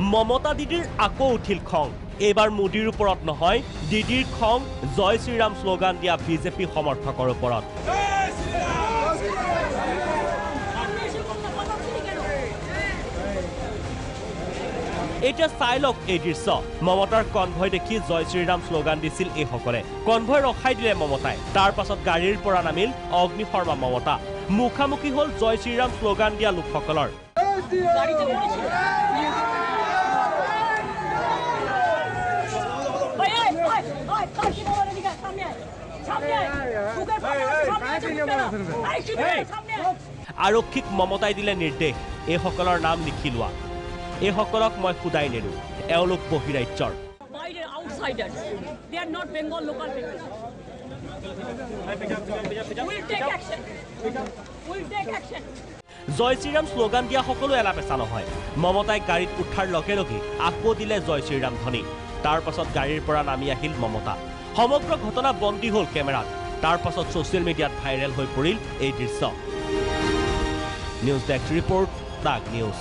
মমতা দিদিৰ আকৌ উঠিল খং। এইবাৰ মোদীৰ ওপৰত নহয়, দিদিৰ খং জয় শ্ৰীৰাম শ্লোগান দিয়া বিজেপি সমৰ্থকৰ ওপৰত। এতিয়া চাই লওক এই দৃশ্য। মমতাৰ কনভয় দেখি জয় শ্ৰীৰাম শ্লোগান দিছিল এইসকলে। কনভয় ৰখাই দিলে মমতাই। তাৰ পাছত গাড়ীৰ পৰা নামিল অগ্নি শৰ্মা মমতা। মুখামুখি হ'ল জয় শ্ৰীৰাম শ্লোগান দিয়া লোকসকলৰ। আৰক্ষীক মমতাই দিলে নিৰ্দেশ, এইসকলৰ নাম লিখি লোৱা। এইসকলক মই খুদাই নেৰো, এওঁলোক বহিৰাজ্যৰ। জয় শ্ৰীৰাম শ্লোগান দিয়া সকলো এলা পেচা নহয়। মমতাই গাড়ীত উঠাৰ লগে লগে আকৌ দিলে জয় শ্ৰীৰাম ধ্বনি। তাৰ পাছত গাড়ীৰ পৰা নামি আহিল মমতা। সমগ্ৰ ঘটনা বন্দী হ'ল কেমেৰাত। তাৰ পাছত ছ'চিয়েল মিডিয়াত ভাইৰেল হৈ পৰিল এই দৃশ্য। News desk report, Prag news.